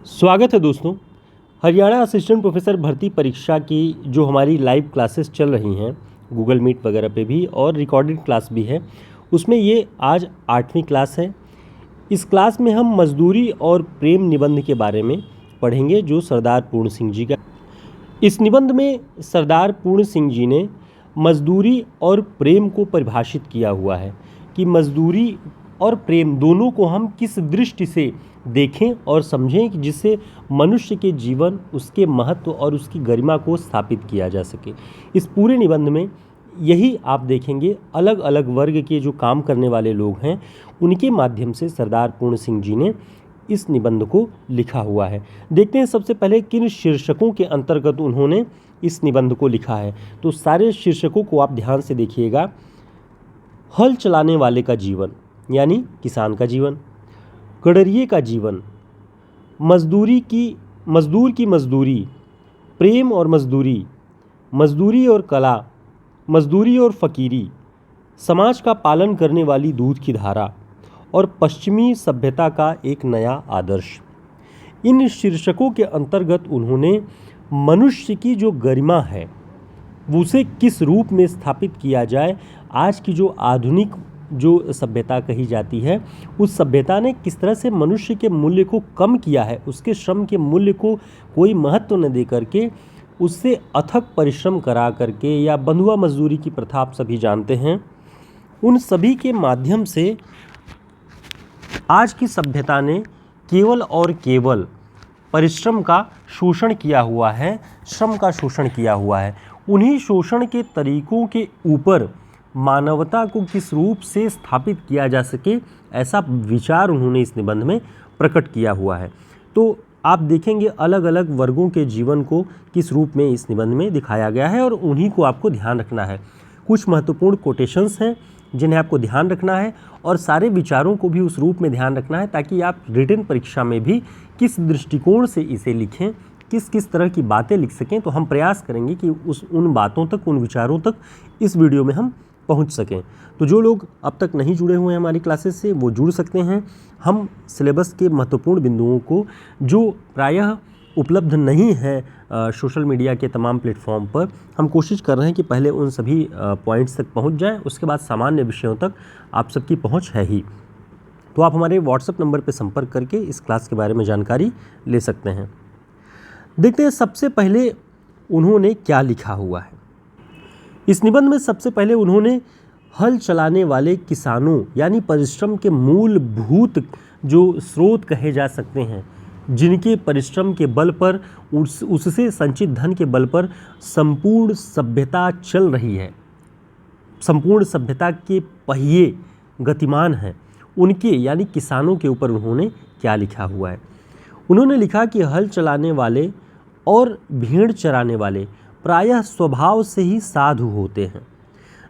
स्वागत है दोस्तों। हरियाणा असिस्टेंट प्रोफेसर भर्ती परीक्षा की जो हमारी लाइव क्लासेस चल रही हैं गूगल मीट वगैरह पे भी और रिकॉर्डेड क्लास भी है, उसमें ये आज 8वीं क्लास है। इस क्लास में हम मजदूरी और प्रेम निबंध के बारे में पढ़ेंगे जो सरदार पूर्ण सिंह जी का। इस निबंध में सरदार पूर्ण सिंह जी ने मजदूरी और प्रेम को परिभाषित किया हुआ है कि मजदूरी और प्रेम दोनों को हम किस दृष्टि से देखें और समझें कि जिससे मनुष्य के जीवन, उसके महत्व और उसकी गरिमा को स्थापित किया जा सके। इस पूरे निबंध में यही आप देखेंगे, अलग अलग वर्ग के जो काम करने वाले लोग हैं उनके माध्यम से सरदार पूर्ण सिंह जी ने इस निबंध को लिखा हुआ है। देखते हैं सबसे पहले किन शीर्षकों के अंतर्गत उन्होंने इस निबंध को लिखा है। तो सारे शीर्षकों को आप ध्यान से देखिएगा। हल चलाने वाले का जीवन यानी किसान का जीवन, गडरिये का जीवन, मजदूर की मजदूरी, प्रेम और मजदूरी, मजदूरी और कला, मजदूरी और फकीरी, समाज का पालन करने वाली दूध की धारा और पश्चिमी सभ्यता का एक नया आदर्श। इन शीर्षकों के अंतर्गत उन्होंने मनुष्य की जो गरिमा है उसे किस रूप में स्थापित किया जाए, आज की जो आधुनिक जो सभ्यता कही जाती है उस सभ्यता ने किस तरह से मनुष्य के मूल्य को कम किया है, उसके श्रम के मूल्य को कोई महत्व न दे करके उससे अथक परिश्रम करा करके, या बंधुआ मजदूरी की प्रथा आप सभी जानते हैं, उन सभी के माध्यम से आज की सभ्यता ने केवल और केवल परिश्रम का शोषण किया हुआ है, श्रम का शोषण किया हुआ है। उन्हीं शोषण के तरीकों के ऊपर मानवता को किस रूप से स्थापित किया जा सके, ऐसा विचार उन्होंने इस निबंध में प्रकट किया हुआ है। तो आप देखेंगे अलग अलग वर्गों के जीवन को किस रूप में इस निबंध में दिखाया गया है और उन्हीं को आपको ध्यान रखना है। कुछ महत्वपूर्ण कोटेशंस हैं जिन्हें आपको ध्यान रखना है और सारे विचारों को भी उस रूप में ध्यान रखना है ताकि आप रिटन परीक्षा में भी किस दृष्टिकोण से इसे लिखें, किस किस तरह की बातें लिख सकें। तो हम प्रयास करेंगे कि उन बातों तक, उन विचारों तक इस वीडियो में हम पहुंच सकें। तो जो लोग अब तक नहीं जुड़े हुए हैं हमारी क्लासेस से वो जुड़ सकते हैं। हम सिलेबस के महत्वपूर्ण बिंदुओं को जो प्रायः उपलब्ध नहीं है सोशल मीडिया के तमाम प्लेटफॉर्म पर, हम कोशिश कर रहे हैं कि पहले उन सभी पॉइंट्स तक पहुंच जाएं, उसके बाद सामान्य विषयों तक आप सबकी पहुंच है ही। तो आप हमारे व्हाट्सएप नंबर पर संपर्क करके इस क्लास के बारे में जानकारी ले सकते हैं। देखते हैं सबसे पहले उन्होंने क्या लिखा हुआ है। इस निबंध में सबसे पहले उन्होंने हल चलाने वाले किसानों यानी परिश्रम के मूलभूत जो स्रोत कहे जा सकते हैं, जिनके परिश्रम के बल पर, उससे संचित धन के बल पर संपूर्ण सभ्यता चल रही है, संपूर्ण सभ्यता के पहिए गतिमान हैं, उनके यानी किसानों के ऊपर उन्होंने क्या लिखा हुआ है। उन्होंने लिखा कि हल चलाने वाले और भेड़ चराने वाले प्रायः स्वभाव से ही साधु होते हैं।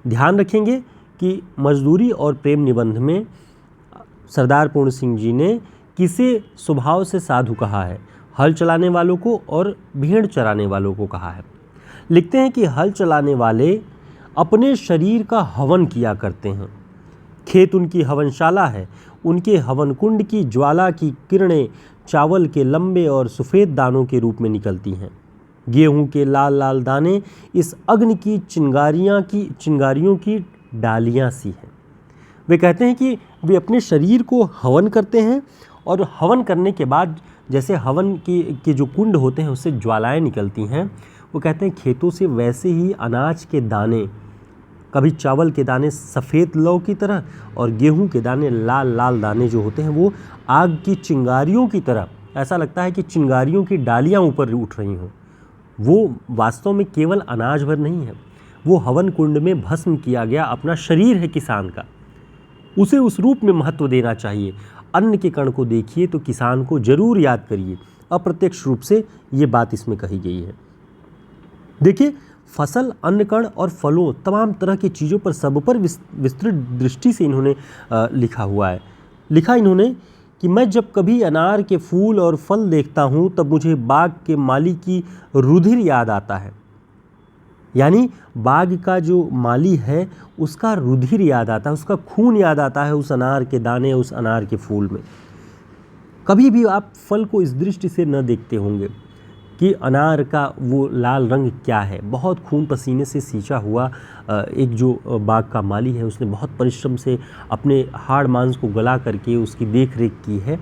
ध्यान रखेंगे कि मजदूरी और प्रेम निबंध में सरदार पूर्ण सिंह जी ने किसे स्वभाव से साधु कहा है, हल चलाने वालों को और भेड़ चराने वालों को कहा है। लिखते हैं कि हल चलाने वाले अपने शरीर का हवन किया करते हैं, खेत उनकी हवनशाला है, उनके हवन कुंड की ज्वाला की किरणें चावल के लंबे और सफ़ेद दानों के रूप में निकलती हैं। गेहूं के लाल लाल दाने इस अग्नि की चिंगारियों की डालियां सी हैं। वे कहते हैं कि वे अपने शरीर को हवन करते हैं और हवन करने के बाद जैसे हवन के जो कुंड होते हैं उससे ज्वालाएं निकलती हैं, वो कहते हैं खेतों से वैसे ही अनाज के दाने, कभी चावल के दाने सफ़ेद लौ की तरह और गेहूं के दाने लाल लाल दाने जो होते हैं वो आग की चिंगारियों की तरह, ऐसा लगता है कि चिंगारियों की डालियाँ ऊपर उठ रही हों। वो वास्तव में केवल अनाज भर नहीं है, वो हवन कुंड में भस्म किया गया अपना शरीर है किसान का, उसे उस रूप में महत्व देना चाहिए। अन्न के कण को देखिए तो किसान को जरूर याद करिए। अप्रत्यक्ष रूप से ये बात इसमें कही गई है। देखिए, फसल, अन्न कण और फलों, तमाम तरह की चीज़ों पर, सब पर विस्तृत दृष्टि से इन्होंने लिखा हुआ है। लिखा इन्होंने कि मैं जब कभी अनार के फूल और फल देखता हूँ तब मुझे बाग के माली की रुधिर याद आता है। यानी बाग का जो माली है उसका रुधिर याद आता है, उसका खून याद आता है उस अनार के दाने, उस अनार के फूल में। कभी भी आप फल को इस दृष्टि से न देखते होंगे कि अनार का वो लाल रंग क्या है। बहुत खून पसीने से सींचा हुआ एक जो बाग का माली है, उसने बहुत परिश्रम से अपने हाड़ मांस को गला करके उसकी देख रेख की है,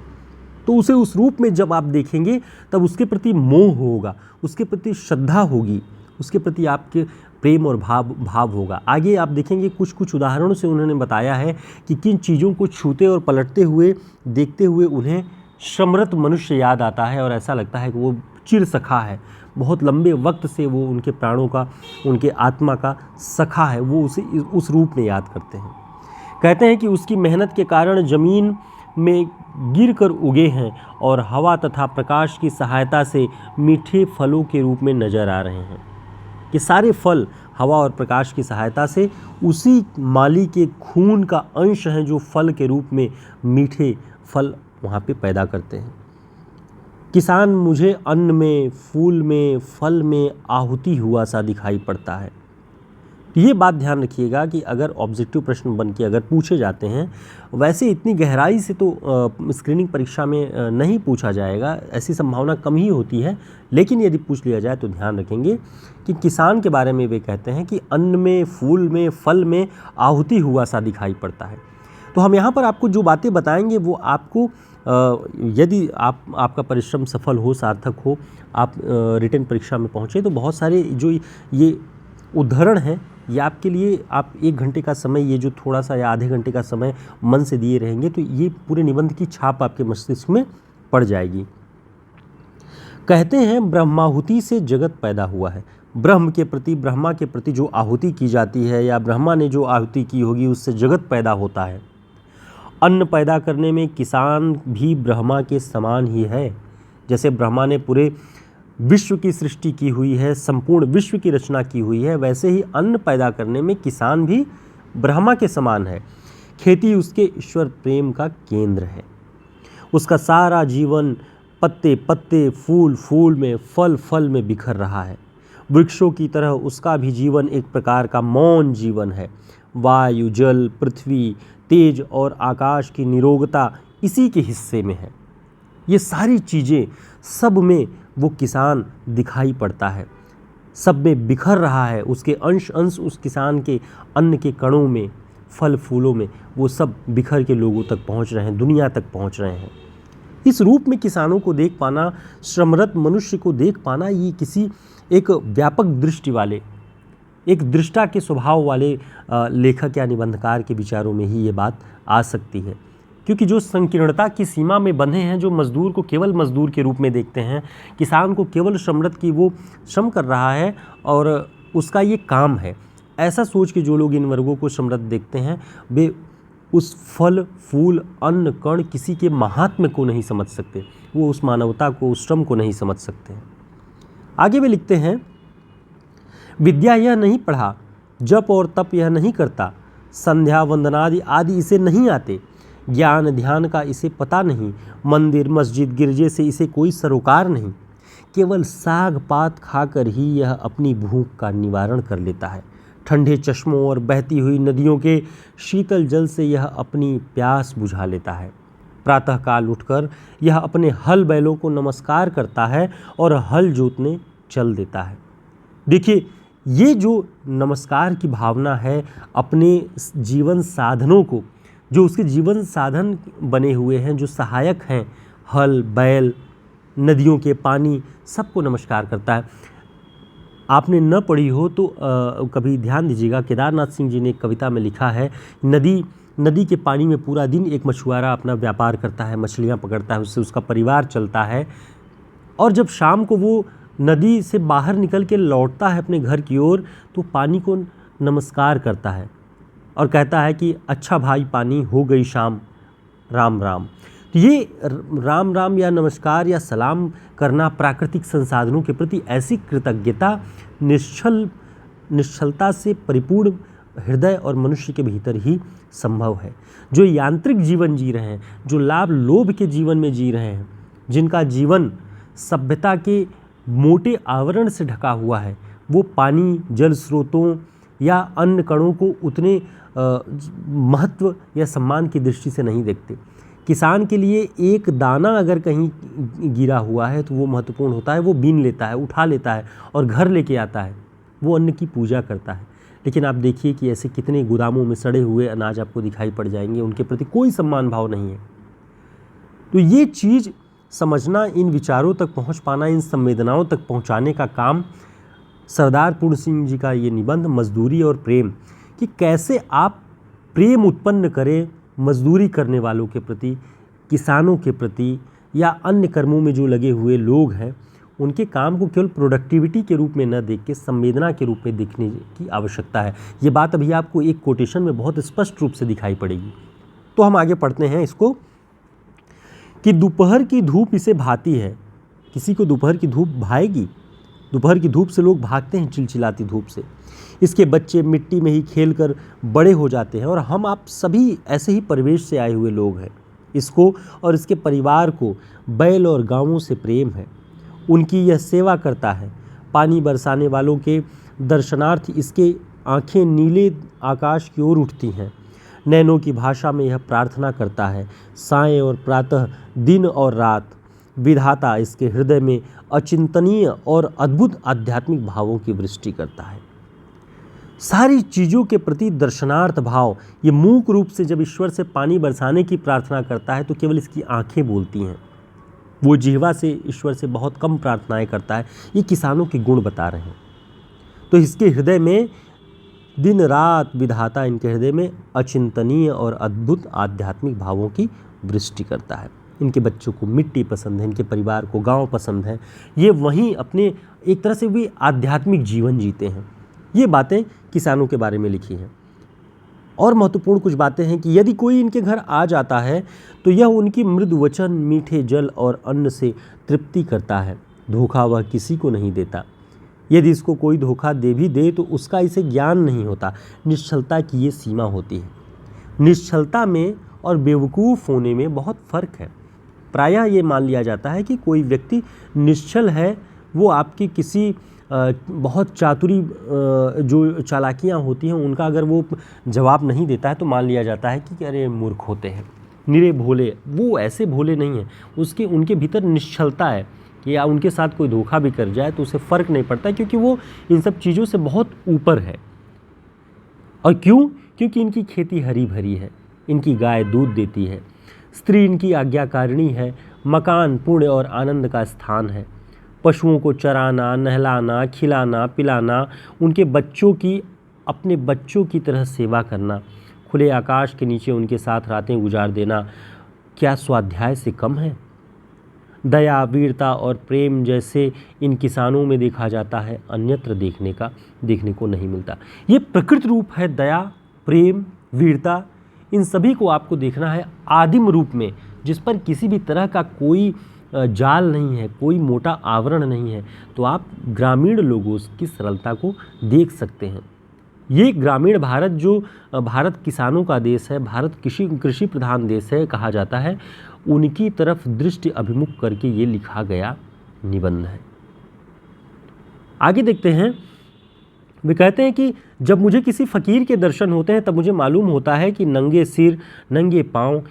तो उसे उस रूप में जब आप देखेंगे तब उसके प्रति मोह होगा, उसके प्रति श्रद्धा होगी, उसके प्रति आपके प्रेम और भाव होगा। आगे आप देखेंगे कुछ कुछ उदाहरणों से उन्होंने बताया है कि किन चीज़ों को छूते और पलटते हुए देखते हुए उन्हें श्रमरत मनुष्य याद आता है और ऐसा लगता है कि वो चिर सखा है, बहुत लंबे वक्त से वो उनके प्राणों का, उनके आत्मा का सखा है, वो उसे उस रूप में याद करते हैं। कहते हैं कि उसकी मेहनत के कारण ज़मीन में गिर कर उगे हैं और हवा तथा प्रकाश की सहायता से मीठे फलों के रूप में नजर आ रहे हैं। कि सारे फल हवा और प्रकाश की सहायता से उसी माली के खून का अंश हैं जो फल के रूप में मीठे फल वहाँ पे पैदा करते हैं। किसान मुझे अन्न में, फूल में, फल में आहुति हुआ सा दिखाई पड़ता है। ये बात ध्यान रखिएगा कि अगर ऑब्जेक्टिव प्रश्न बन के अगर पूछे जाते हैं, वैसे इतनी गहराई से तो स्क्रीनिंग परीक्षा में नहीं पूछा जाएगा, ऐसी संभावना कम ही होती है, लेकिन यदि पूछ लिया जाए तो ध्यान रखेंगे कि किसान के बारे में वे कहते हैं कि अन्न में, फूल में, फल में आहुति हुआ सा दिखाई पड़ता है। तो हम यहाँ पर आपको जो बातें बताएंगे वो आपको यदि आपका परिश्रम सफल हो, सार्थक हो, आप रिटन परीक्षा में पहुँचे, तो बहुत सारे जो ये उदाहरण हैं ये आपके लिए, आप 1 घंटे का समय, ये जो थोड़ा सा या आधे घंटे का समय मन से दिए रहेंगे तो ये पूरे निबंध की छाप आपके मस्तिष्क में पड़ जाएगी। कहते हैं ब्रह्माहुति से जगत पैदा हुआ है। ब्रह्म के प्रति, ब्रह्मा के प्रति जो आहुति की जाती है या ब्रह्मा ने जो आहुति की होगी उससे जगत पैदा होता है। अन्न पैदा करने में किसान भी ब्रह्मा के समान ही है। जैसे ब्रह्मा ने पूरे विश्व की सृष्टि की हुई है, संपूर्ण विश्व की रचना की हुई है, वैसे ही अन्न पैदा करने में किसान भी ब्रह्मा के समान है। खेती उसके ईश्वर प्रेम का केंद्र है। उसका सारा जीवन पत्ते पत्ते, फूल फूल में, फल फल में बिखर रहा है। वृक्षों की तरह उसका भी जीवन एक प्रकार का मौन जीवन है। वायु, जल, पृथ्वी, तेज और आकाश की निरोगता इसी के हिस्से में है। ये सारी चीज़ें, सब में वो किसान दिखाई पड़ता है, सब में बिखर रहा है। उसके अंश अंश उस किसान के अन्न के कणों में, फल फूलों में, वो सब बिखर के लोगों तक पहुंच रहे हैं, दुनिया तक पहुंच रहे हैं। इस रूप में किसानों को देख पाना, श्रमरत मनुष्य को देख पाना, ये किसी एक व्यापक दृष्टि वाले, एक दृष्टा के स्वभाव वाले लेखक या निबंधकार के विचारों में ही ये बात आ सकती है। क्योंकि जो संकीर्णता की सीमा में बंधे हैं, जो मजदूर को केवल मजदूर के रूप में देखते हैं, किसान को केवल श्रमरत की, वो श्रम कर रहा है और उसका ये काम है, ऐसा सोच के जो लोग इन वर्गों को श्रमरत देखते हैं, वे उस फल फूल अन्न कण किसी के महात्म्य को नहीं समझ सकते, वो उस मानवता को, उस श्रम को नहीं समझ सकते हैं। आगे वे लिखते हैं, विद्या यह नहीं पढ़ा, जप और तप यह नहीं करता, संध्या वंदनादि आदि इसे नहीं आते, ज्ञान ध्यान का इसे पता नहीं, मंदिर मस्जिद गिरजे से इसे कोई सरोकार नहीं, केवल साग पात खाकर ही यह अपनी भूख का निवारण कर लेता है। ठंडे चश्मों और बहती हुई नदियों के शीतल जल से यह अपनी प्यास बुझा लेता है। प्रातःकाल उठकर यह अपने हल बैलों को नमस्कार करता है और हल जोतने चल देता है। देखिए, ये जो नमस्कार की भावना है, अपने जीवन साधनों को, जो उसके जीवन साधन बने हुए हैं, जो सहायक हैं, हल बैल, नदियों के पानी, सबको नमस्कार करता है। आपने न पढ़ी हो तो कभी ध्यान दीजिएगा, केदारनाथ सिंह जी ने एक कविता में लिखा है, नदी के पानी में पूरा दिन एक मछुआरा अपना व्यापार करता है, मछलियाँ पकड़ता है, उससे उसका परिवार चलता है, और जब शाम को वो नदी से बाहर निकल के लौटता है अपने घर की ओर, तो पानी को नमस्कार करता है और कहता है कि अच्छा भाई पानी, हो गई शाम, राम राम। तो ये राम राम या नमस्कार या सलाम करना प्राकृतिक संसाधनों के प्रति ऐसी कृतज्ञता, निश्चलता से परिपूर्ण हृदय और मनुष्य के भीतर ही संभव है। जो यांत्रिक जीवन जी रहे हैं, जो लाभ लोभ के जीवन में जी रहे हैं, जिनका जीवन सभ्यता के मोटे आवरण से ढका हुआ है, वो पानी, जल स्रोतों या अन्य कणों को उतने महत्व या सम्मान की दृष्टि से नहीं देखते। किसान के लिए एक दाना अगर कहीं गिरा हुआ है तो वो महत्वपूर्ण होता है, वो बीन लेता है, उठा लेता है और घर लेके आता है, वो अन्न की पूजा करता है। लेकिन आप देखिए कि ऐसे कितने गोदामों में सड़े हुए अनाज आपको दिखाई पड़ जाएंगे, उनके प्रति कोई सम्मान भाव नहीं है। तो ये चीज़ समझना, इन विचारों तक पहुंच पाना, इन संवेदनाओं तक पहुंचाने का काम सरदार पूर्ण सिंह जी का ये निबंध मजदूरी और प्रेम, कि कैसे आप प्रेम उत्पन्न करें मजदूरी करने वालों के प्रति, किसानों के प्रति, या अन्य कर्मों में जो लगे हुए लोग हैं, उनके काम को केवल प्रोडक्टिविटी के रूप में न देख के संवेदना के रूप में देखने की आवश्यकता है। ये बात अभी आपको एक कोटेशन में बहुत स्पष्ट रूप से दिखाई पड़ेगी। तो हम आगे पढ़ते हैं इसको, कि दोपहर की धूप इसे भाती है। किसी को दोपहर की धूप भाएगी? दोपहर की धूप से लोग भागते हैं, चिलचिलाती धूप से। इसके बच्चे मिट्टी में ही खेलकर बड़े हो जाते हैं, और हम आप सभी ऐसे ही परिवेश से आए हुए लोग हैं। इसको और इसके परिवार को बैल और गांवों से प्रेम है, उनकी यह सेवा करता है। पानी बरसाने वालों के दर्शनार्थ इसके आंखें नीले आकाश की ओर उठती हैं। नैनों की भाषा में यह प्रार्थना करता है। सायं और प्रातः, दिन और रात, विधाता इसके हृदय में अचिंतनीय और अद्भुत आध्यात्मिक भावों की वृष्टि करता है। सारी चीज़ों के प्रति दर्शनार्थ भाव, ये मूक रूप से जब ईश्वर से पानी बरसाने की प्रार्थना करता है तो केवल इसकी आंखें बोलती हैं, वो जिह्वा से ईश्वर से बहुत कम प्रार्थनाएं करता है। ये किसानों के गुण बता रहे हैं। तो इसके हृदय में दिन रात विधाता इनके हृदय में अचिंतनीय और अद्भुत आध्यात्मिक भावों की वृष्टि करता है। इनके बच्चों को मिट्टी पसंद है, इनके परिवार को गांव पसंद है। ये वहीं अपने एक तरह से भी आध्यात्मिक जीवन जीते हैं। ये बातें किसानों के बारे में लिखी हैं। और महत्वपूर्ण कुछ बातें हैं कि यदि कोई इनके घर आ जाता है तो यह उनकी मृदु वचन, मीठे जल और अन्न से तृप्ति करता है। धोखा वह किसी को नहीं देता। यदि इसको कोई धोखा दे भी दे तो उसका इसे ज्ञान नहीं होता। निश्चलता की ये सीमा होती है। निश्चलता में और बेवकूफ़ होने में बहुत फ़र्क है। प्रायः ये मान लिया जाता है कि कोई व्यक्ति निश्चल है, वो आपकी किसी बहुत चातुरी जो चालाकियाँ होती हैं उनका अगर वो जवाब नहीं देता है तो मान लिया जाता है कि अरे मूर्ख होते हैं, निरे भोले। वो ऐसे भोले नहीं हैं, उनके भीतर निश्चलता है कि या उनके साथ कोई धोखा भी कर जाए तो उसे फ़र्क नहीं पड़ता, क्योंकि वो इन सब चीज़ों से बहुत ऊपर है। और क्यों? क्योंकि इनकी खेती हरी भरी है, इनकी गाय दूध देती है, स्त्री इनकी आज्ञाकारिणी है, मकान पुण्य और आनंद का स्थान है। पशुओं को चराना, नहलाना, खिलाना, पिलाना, उनके बच्चों की अपने बच्चों की तरह सेवा करना, खुले आकाश के नीचे उनके साथ रातें गुजार देना, क्या स्वाध्याय से कम है? दया, वीरता और प्रेम जैसे इन किसानों में देखा जाता है, अन्यत्र देखने को नहीं मिलता। ये प्रकृति रूप है। दया, प्रेम, वीरता, इन सभी को आपको देखना है आदिम रूप में, जिस पर किसी भी तरह का कोई जाल नहीं है, कोई मोटा आवरण नहीं है। तो आप ग्रामीण लोगों की सरलता को देख सकते हैं। ये ग्रामीण भारत, जो भारत किसानों का देश है, भारत कृषि प्रधान देश है कहा जाता है, उनकी तरफ दृष्टि अभिमुख करके ये लिखा गया निबंध है। आगे देखते हैं। वे कहते हैं कि जब मुझे किसी फ़कीर के दर्शन होते हैं तब मुझे मालूम होता है कि नंगे सिर, नंगे पाँव,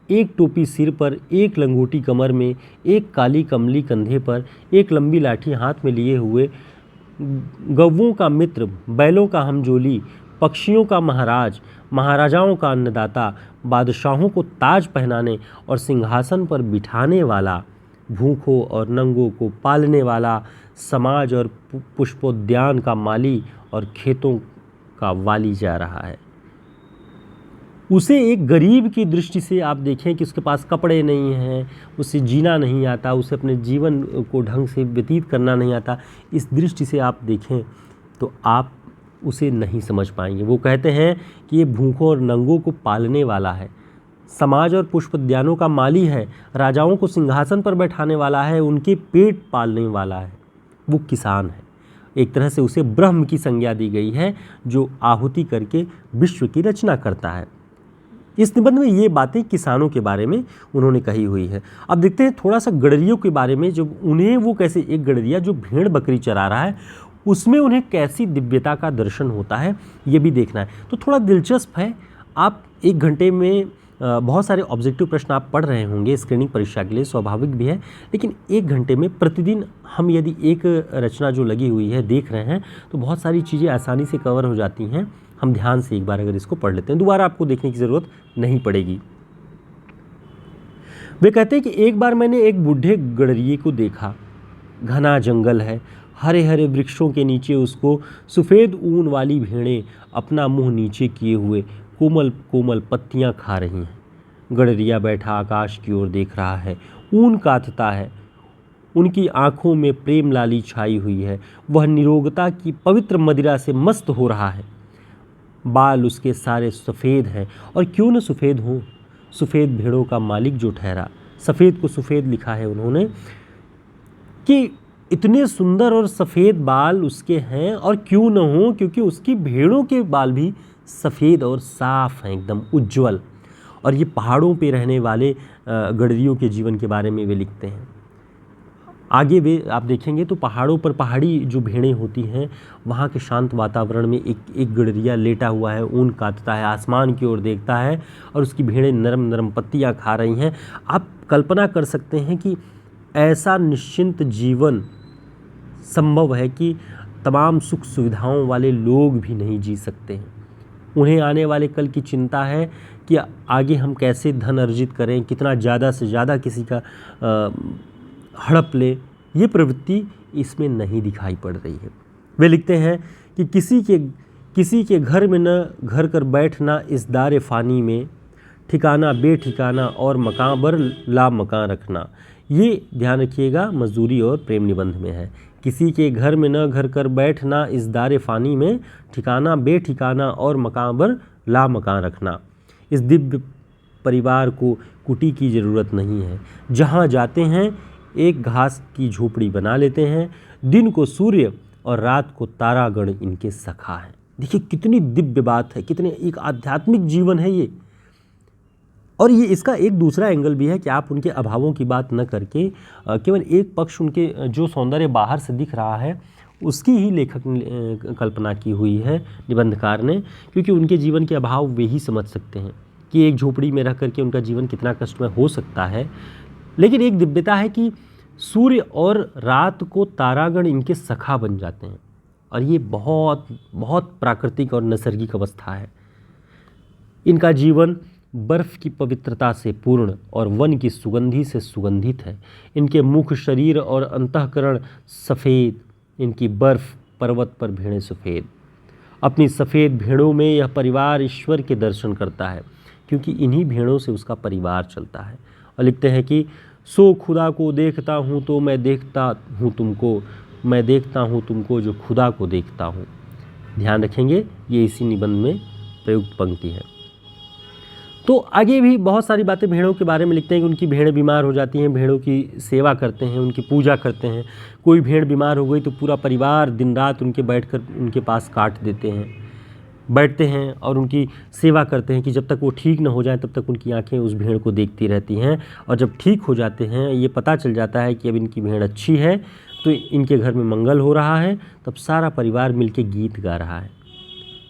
एक टोपी सिर पर, एक लंगोटी कमर में, एक काली कमली कंधे पर, एक लंबी लाठी हाथ में लिए हुए, गौवों का मित्र, बैलों का हमजोली, पक्षियों का महाराज, महाराजाओं का अन्नदाता, बादशाहों को ताज पहनाने और सिंहासन पर बिठाने वाला, भूखों और नंगों को पालने वाला, समाज और पुष्पोद्यान का माली और खेतों का वाली जा रहा है। उसे एक गरीब की दृष्टि से आप देखें कि उसके पास कपड़े नहीं हैं, उसे जीना नहीं आता, उसे अपने जीवन को ढंग से व्यतीत करना नहीं आता, इस दृष्टि से आप देखें तो आप उसे नहीं समझ पाएंगे। वो कहते हैं कि ये भूखों और नंगों को पालने वाला है, समाज और पुष्पोद्यानों का माली है, राजाओं को सिंहासन पर बैठाने वाला है, उनके पेट पालने वाला है। वो किसान है। एक तरह से उसे ब्रह्म की संज्ञा दी गई है, जो आहुति करके विश्व की रचना करता है। इस निबंध में ये बातें किसानों के बारे में उन्होंने कही हुई है। अब देखते हैं थोड़ा सा गडरियों के बारे में, जो उन्हें वो कैसे, एक गडरिया जो भेड़ बकरी चरा रहा है उसमें उन्हें कैसी दिव्यता का दर्शन होता है, ये भी देखना है। तो थोड़ा दिलचस्प है। आप 1 घंटे में बहुत सारे ऑब्जेक्टिव प्रश्न आप पढ़ रहे होंगे स्क्रीनिंग परीक्षा के लिए, स्वाभाविक भी है, लेकिन 1 घंटे में प्रतिदिन हम यदि एक रचना जो लगी हुई है देख रहे हैं तो बहुत सारी चीज़ें आसानी से कवर हो जाती हैं। हम ध्यान से एक बार अगर इसको पढ़ लेते हैं, दोबारा आपको देखने की ज़रूरत नहीं पड़ेगी। वे कहते हैं कि एक बार मैंने एक बूढ़े गडरिये को देखा। घना जंगल है, हरे हरे वृक्षों के नीचे उसको सफ़ेद ऊन वाली भेड़ें अपना मुंह नीचे किए हुए कोमल कोमल पत्तियां खा रही हैं। गडरिया बैठा आकाश की ओर देख रहा है, ऊन काटता है, उनकी आंखों में प्रेम लाली छाई हुई है। वह निरोगता की पवित्र मदिरा से मस्त हो रहा है। बाल उसके सारे सफ़ेद हैं, और क्यों न सफ़ेद हो, सफ़ेद भेड़ों का मालिक जो ठहरा। सफ़ेद को सफ़ेद लिखा है उन्होंने कि इतने सुंदर और सफ़ेद बाल उसके हैं, और क्यों न हो, क्योंकि उसकी भेड़ों के बाल भी सफ़ेद और साफ हैं, एकदम उज्जवल। और ये पहाड़ों पे रहने वाले गडरियों के जीवन के बारे में वे लिखते हैं। आगे वे आप देखेंगे तो पहाड़ों पर पहाड़ी जो भेड़ें होती हैं, वहाँ के शांत वातावरण में एक गडरिया लेटा हुआ है, ऊन काटता है, आसमान की ओर देखता है, और उसकी भेड़ें नरम नरम पत्तियाँ खा रही हैं। आप कल्पना कर सकते हैं कि ऐसा निश्चिंत जीवन संभव है कि तमाम सुख सुविधाओं वाले लोग भी नहीं जी सकते हैं। उन्हें आने वाले कल की चिंता है कि आगे हम कैसे धन अर्जित करें, कितना ज़्यादा से ज़्यादा किसी का हड़प ले। ये प्रवृत्ति इसमें नहीं दिखाई पड़ रही है। वे लिखते हैं कि किसी के घर में न घर कर बैठना इस दारे फ़ानी में, ठिकाना बेठिकाना और मकान बर ला मकान रखना। ये ध्यान रखिएगा, मजदूरी और प्रेम निबंध में है। किसी के घर में न घर कर बैठना इस दारे फ़ानी में, ठिकाना बेठिकाना और मकान बर ला मकान रखना। इस दिव्य परिवार को कुटी की ज़रूरत नहीं है। जहाँ जाते हैं एक घास की झोपड़ी बना लेते हैं। दिन को सूर्य और रात को तारागण इनके सखा हैं। देखिए कितनी दिव्य बात है, कितने एक आध्यात्मिक जीवन है ये। और ये इसका एक दूसरा एंगल भी है कि आप उनके अभावों की बात न करके केवल एक पक्ष उनके जो सौंदर्य बाहर से दिख रहा है उसकी ही लेखक ने कल्पना की हुई है, निबंधकार ने, क्योंकि उनके जीवन के अभाव वे ही समझ सकते हैं कि एक झोपड़ी में रह करके उनका जीवन कितना कष्टमय हो सकता है। लेकिन एक दिव्यता है कि सूर्य और रात को तारागण इनके सखा बन जाते हैं, और ये बहुत बहुत प्राकृतिक और नैसर्गिक अवस्था है। इनका जीवन बर्फ़ की पवित्रता से पूर्ण और वन की सुगंधी से सुगंधित है। इनके मुख, शरीर और अंतःकरण सफ़ेद, इनकी बर्फ़ पर्वत पर भेड़ें सफ़ेद। अपनी सफ़ेद भेड़ों में यह परिवार ईश्वर के दर्शन करता है, क्योंकि इन्हीं भेड़ों से उसका परिवार चलता है। और लिखते हैं कि सो खुदा को देखता हूँ तो मैं देखता हूँ तुमको, मैं देखता हूँ तुमको जो खुदा को देखता हूँ। ध्यान रखेंगे, ये इसी निबंध में प्रयुक्त पंक्ति है। तो आगे भी बहुत सारी बातें भेड़ों के बारे में लिखते हैं कि उनकी भेड़ें बीमार हो जाती हैं, भेड़ों की सेवा करते हैं, उनकी पूजा करते हैं। कोई भेड़ बीमार हो गई तो पूरा परिवार दिन रात उनके बैठकर उनके पास काट देते हैं, बैठते हैं और उनकी सेवा करते हैं कि जब तक वो ठीक न हो जाए तब तक उनकी आंखें उस भेड़ को देखती रहती हैं। और जब ठीक हो जाते हैं, ये पता चल जाता है कि अब इनकी भेड़ अच्छी है, तो इनके घर में मंगल हो रहा है, तब सारा परिवार मिलके गीत गा रहा है।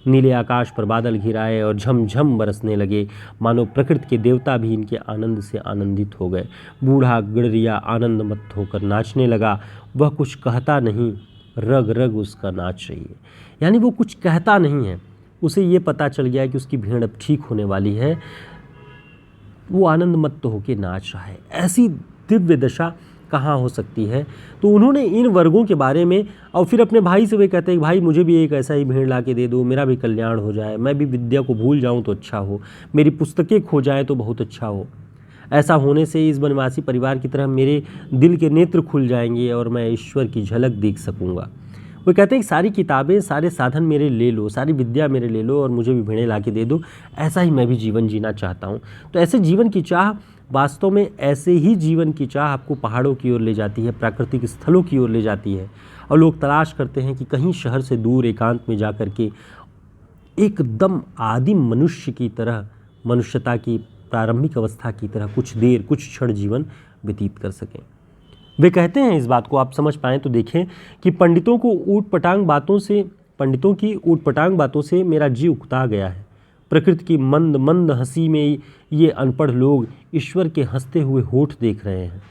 नीले आकाश पर बादल घिराए और झमझम बरसने लगे, मानो प्रकृति के देवता भी इनके आनंद से आनंदित हो गए। बूढ़ा गडरिया आनंद मत्त होकर नाचने लगा। वह कुछ कहता नहीं, रग रग उसका नाच रही है। यानी वो कुछ कहता नहीं है, उसे ये पता चल गया कि उसकी भेड़ अब ठीक होने वाली है। वो आनंद मत्त होकर नाच रहा है। ऐसी दिव्य दशा कहाँ हो सकती है? तो उन्होंने इन वर्गों के बारे में, और फिर अपने भाई से वे कहते हैं कि भाई मुझे भी एक ऐसा ही भेड़ ला के दे दो, मेरा भी कल्याण हो जाए, मैं भी विद्या को भूल जाऊं तो अच्छा हो, मेरी पुस्तकें खो जाएं तो बहुत अच्छा हो। ऐसा होने से इस वनवासी परिवार की तरह मेरे दिल के नेत्र खुल जाएंगे और मैं ईश्वर की झलक देख सकूँगा। वो कहते हैं कि सारी किताबें, सारे साधन मेरे ले लो, सारी विद्या मेरे ले लो और मुझे भी भेड़ें ला के दे दो। ऐसा ही मैं भी जीवन जीना चाहता हूँ। तो ऐसे जीवन की चाह, वास्तव में ऐसे ही जीवन की चाह आपको पहाड़ों की ओर ले जाती है, प्राकृतिक स्थलों की ओर ले जाती है। और लोग तलाश करते हैं कि कहीं शहर से दूर एकांत में जा कर के एकदम आदिम मनुष्य की तरह, मनुष्यता की प्रारंभिक अवस्था की तरह कुछ देर, कुछ क्षण जीवन व्यतीत कर सकें। वे कहते हैं, इस बात को आप समझ पाएँ तो देखें कि पंडितों की ऊट पटांग बातों से मेरा जी उकता गया है। प्रकृति की मंद मंद हंसी में ये अनपढ़ लोग ईश्वर के हंसते हुए होठ देख रहे हैं।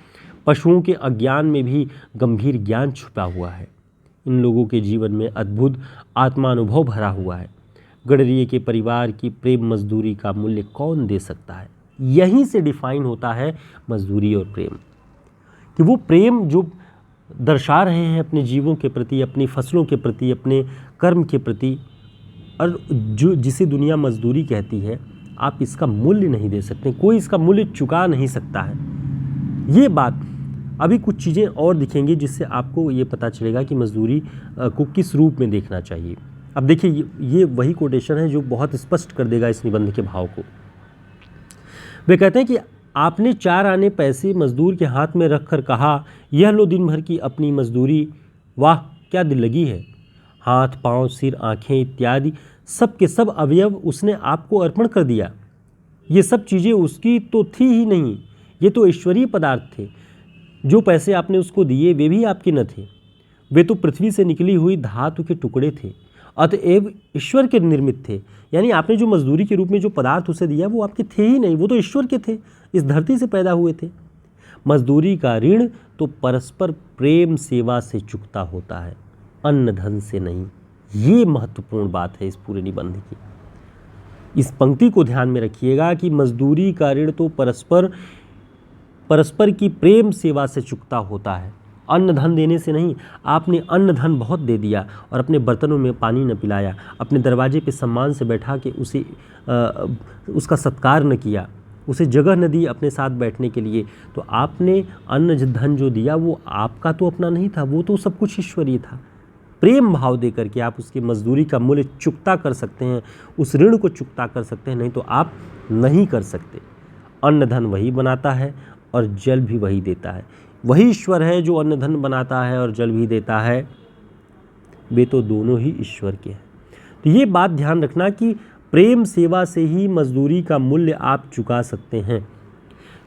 पशुओं के अज्ञान में भी गंभीर ज्ञान छुपा हुआ है। इन लोगों के जीवन में अद्भुत आत्मानुभव भरा हुआ है। गडरिये के परिवार की प्रेम मजदूरी का मूल्य कौन दे सकता है। यहीं से डिफाइन होता है मजदूरी और प्रेम, कि वो प्रेम जो दर्शा रहे हैं अपने जीवों के प्रति, अपनी फसलों के प्रति, अपने कर्म के प्रति, और जो जिसे दुनिया मजदूरी कहती है, आप इसका मूल्य नहीं दे सकते, कोई इसका मूल्य चुका नहीं सकता है। ये बात अभी कुछ चीज़ें और दिखेंगी जिससे आपको ये पता चलेगा कि मजदूरी को किस रूप में देखना चाहिए। अब देखिए, ये वही कोटेशन है जो बहुत स्पष्ट कर देगा इस निबंध के भाव को। वे कहते हैं कि आपने 4 आने पैसे मजदूर के हाथ में रखकर कहा, यह लो दिन भर की अपनी मजदूरी। वाह, क्या दिल लगी है। हाथ, पाँव, सिर, आँखें इत्यादि सब के सब अवयव उसने आपको अर्पण कर दिया। ये सब चीज़ें उसकी तो थी ही नहीं, ये तो ईश्वरीय पदार्थ थे। जो पैसे आपने उसको दिए वे भी आपके न थे, वे तो पृथ्वी से निकली हुई धातु के टुकड़े थे, अतएव ईश्वर के निर्मित थे। यानी आपने जो मजदूरी के रूप में जो पदार्थ उसे दिया वो आपके थे ही नहीं, वो तो ईश्वर के थे, इस धरती से पैदा हुए थे। मजदूरी का ऋण तो परस्पर प्रेम सेवा से चुकता होता है, अन्न धन से नहीं। ये महत्वपूर्ण बात है इस पूरे निबंध की। इस पंक्ति को ध्यान में रखिएगा कि मजदूरी का ऋण तो परस्पर की प्रेम सेवा से चुकता होता है, अन्न धन देने से नहीं। आपने अन्न धन बहुत दे दिया और अपने बर्तनों में पानी न पिलाया, अपने दरवाजे पे सम्मान से बैठा के उसका सत्कार न किया, उसे जगह न दी अपने साथ बैठने के लिए, तो आपने अन्न धन जो दिया वो आपका तो अपना नहीं था, वो तो सब कुछ ईश्वरीय था। प्रेम भाव दे करके आप उसकी मजदूरी का मूल्य चुकता कर सकते हैं, उस ऋण को चुकता कर सकते हैं, नहीं तो आप नहीं कर सकते। अन्न धन वही बनाता है और जल भी वही देता है। वही ईश्वर है जो अन्न धन बनाता है और जल भी देता है, वे तो दोनों ही ईश्वर के हैं। तो ये बात ध्यान रखना कि प्रेम सेवा से ही मजदूरी का मूल्य आप चुका सकते हैं।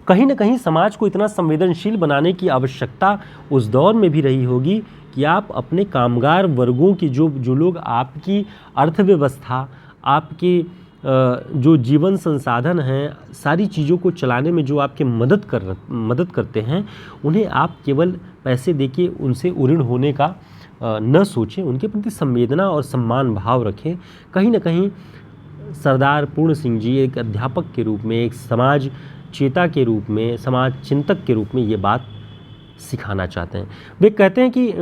कहीं ना कहीं समाज को इतना संवेदनशील बनाने की आवश्यकता उस दौर में भी रही होगी कि आप अपने कामगार वर्गों की जो लोग आपकी अर्थव्यवस्था, आपके जो जीवन संसाधन हैं, सारी चीज़ों को चलाने में जो आपके मदद करते हैं, उन्हें आप केवल पैसे देके उनसे ऋण होने का न सोचें, उनके प्रति संवेदना और सम्मान भाव रखें। कहीं ना कहीं सरदार पूर्ण सिंह जी एक अध्यापक के रूप में, एक समाज चेता के रूप में, समाज चिंतक के रूप में ये बात सिखाना चाहते हैं। वे कहते हैं कि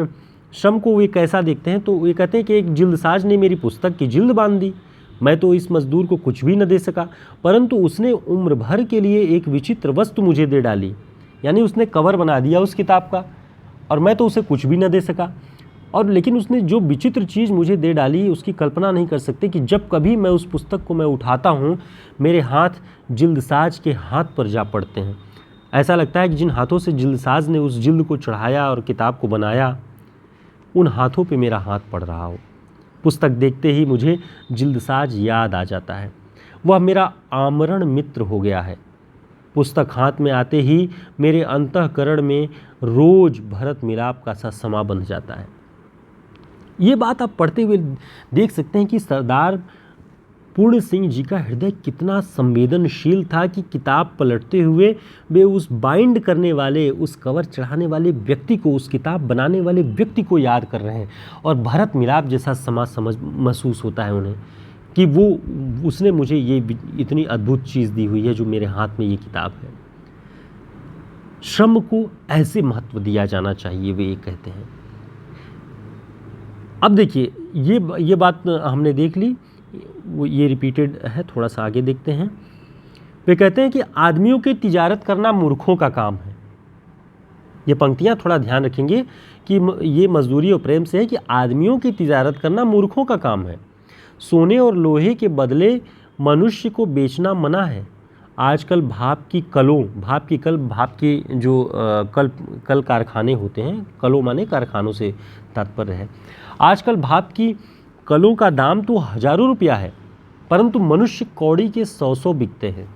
श्रम को वे कैसा देखते हैं, तो वे कहते हैं कि एक जिल्दसाज ने मेरी पुस्तक की जिल्द बांध दी। मैं तो इस मजदूर को कुछ भी न दे सका, परंतु उसने उम्र भर के लिए एक विचित्र वस्तु मुझे दे डाली। यानी उसने कवर बना दिया उस किताब का, और मैं तो उसे कुछ भी न दे सका। और लेकिन उसने जो विचित्र चीज़ मुझे दे डाली, उसकी कल्पना नहीं कर सकते कि जब कभी मैं उस पुस्तक को मैं उठाता हूँ, मेरे हाथ जिल्दसाज के हाथ पर जा पड़ते हैं। ऐसा लगता है कि जिन हाथों से जिल्दसाज ने उस जिल्द को चढ़ाया और किताब को बनाया, उन हाथों पे मेरा हाथ पड़ रहा हो। पुस्तक देखते ही मुझे जिल्दसाज याद आ जाता है, वह मेरा आमरण मित्र हो गया है। पुस्तक हाथ में आते ही मेरे अंतःकरण में रोज भरत मिलाप का सा समा बन जाता है। ये बात आप पढ़ते हुए देख सकते हैं कि सरदार पूर्ण सिंह जी का हृदय कितना संवेदनशील था कि किताब पलटते हुए वे उस बाइंड करने वाले, उस कवर चढ़ाने वाले व्यक्ति को, उस किताब बनाने वाले व्यक्ति को याद कर रहे हैं। और भरत मिलाप जैसा समझ महसूस होता है उन्हें कि उसने मुझे ये इतनी अद्भुत चीज़ दी हुई है जो मेरे हाथ में ये किताब है। श्रम को ऐसे महत्व दिया जाना चाहिए, वे ये कहते हैं। अब देखिए, ये बात हमने देख ली, वो ये रिपीटेड है, थोड़ा सा आगे देखते हैं। वे कहते हैं कि आदमियों की तिजारत करना मूर्खों का काम है। ये पंक्तियां थोड़ा ध्यान रखेंगे कि ये मजदूरी और प्रेम से है कि आदमियों की तिजारत करना मूर्खों का काम है। सोने और लोहे के बदले मनुष्य को बेचना मना है। आजकल भाप की जो कल कारखाने होते हैं, कलों माने कारखानों से तात्पर्य है। आजकल भाप की कलों का दाम तो हजारों रुपया है, परंतु मनुष्य कौड़ी के 100 बिकते हैं।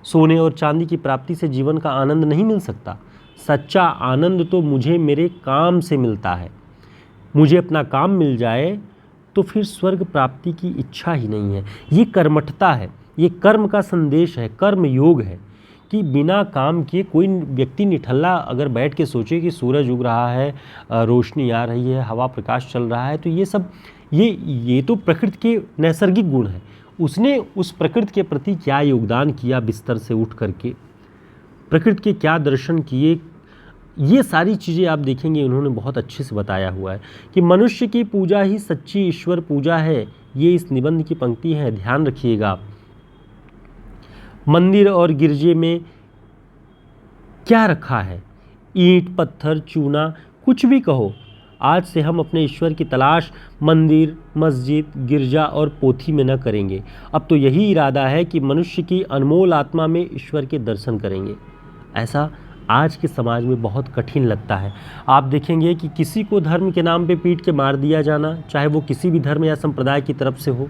सोने और चांदी की प्राप्ति से जीवन का आनंद नहीं मिल सकता। सच्चा आनंद तो मुझे मेरे काम से मिलता है। मुझे अपना काम मिल जाए तो फिर स्वर्ग प्राप्ति की इच्छा ही नहीं है। ये कर्मठता है, ये कर्म का संदेश है, कर्म योग है कि बिना काम किए कोई व्यक्ति निठल्ला अगर बैठ के सोचे कि सूरज उग रहा है, रोशनी आ रही है, हवा प्रकाश चल रहा है, तो ये सब ये तो प्रकृति के नैसर्गिक गुण है। उसने उस प्रकृति के प्रति क्या योगदान किया, बिस्तर से उठ करके प्रकृति के क्या दर्शन किए, ये सारी चीज़ें आप देखेंगे उन्होंने बहुत अच्छे से बताया हुआ है कि मनुष्य की पूजा ही सच्ची ईश्वर पूजा है। ये इस निबंध की पंक्ति है, ध्यान रखिएगा आप। मंदिर और गिरजे में क्या रखा है? ईंट, पत्थर, चूना, कुछ भी कहो। आज से हम अपने ईश्वर की तलाश मंदिर, मस्जिद, गिरजा और पोथी में न करेंगे। अब तो यही इरादा है कि मनुष्य की अनमोल आत्मा में ईश्वर के दर्शन करेंगे। ऐसा आज के समाज में बहुत कठिन लगता है। आप देखेंगे कि किसी को धर्म के नाम पे पीट के मार दिया जाना, चाहे वो किसी भी धर्म या संप्रदाय की तरफ से हो,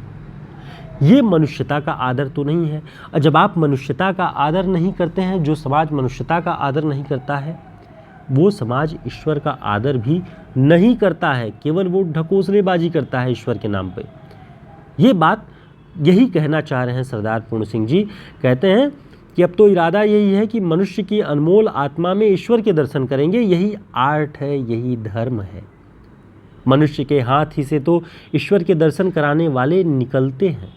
ये मनुष्यता का आदर तो नहीं है। और जब आप मनुष्यता का आदर नहीं करते हैं, जो समाज मनुष्यता का आदर नहीं करता है, वो समाज ईश्वर का आदर भी नहीं करता है, केवल वो ढकोसलेबाजी करता है ईश्वर के नाम पे। ये बात यही कहना चाह रहे हैं सरदार पूर्ण सिंह जी। कहते हैं कि अब तो इरादा यही है कि मनुष्य की अनमोल आत्मा में ईश्वर के दर्शन करेंगे। यही आर्ट है, यही धर्म है। मनुष्य के हाथ ही से तो ईश्वर के दर्शन कराने वाले निकलते हैं।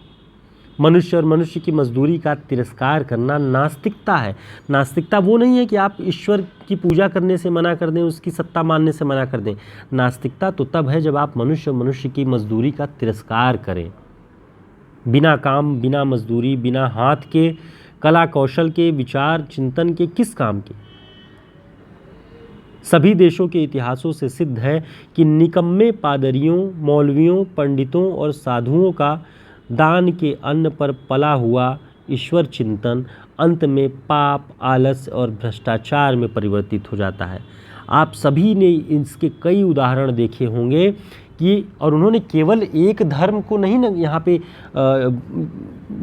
मनुष्य और मनुष्य की मजदूरी का तिरस्कार करना नास्तिकता है। नास्तिकता वो नहीं है कि आप ईश्वर की पूजा करने से मना कर दें, उसकी सत्ता मानने से मना कर दें। नास्तिकता तो तब है जब आप मनुष्य और मनुष्य की मजदूरी का तिरस्कार करें। बिना काम, बिना मजदूरी, बिना हाथ के, कला कौशल के, विचार चिंतन के किस काम के? सभी देशों के इतिहासों से सिद्ध है कि निकम्मे पादरियों, मौलवियों, पंडितों और साधुओं का दान के अन्न पर पला हुआ ईश्वर चिंतन अंत में पाप, आलस्य और भ्रष्टाचार में परिवर्तित हो जाता है। आप सभी ने इसके कई उदाहरण देखे होंगे कि, और उन्होंने केवल एक धर्म को नहीं यहाँ पे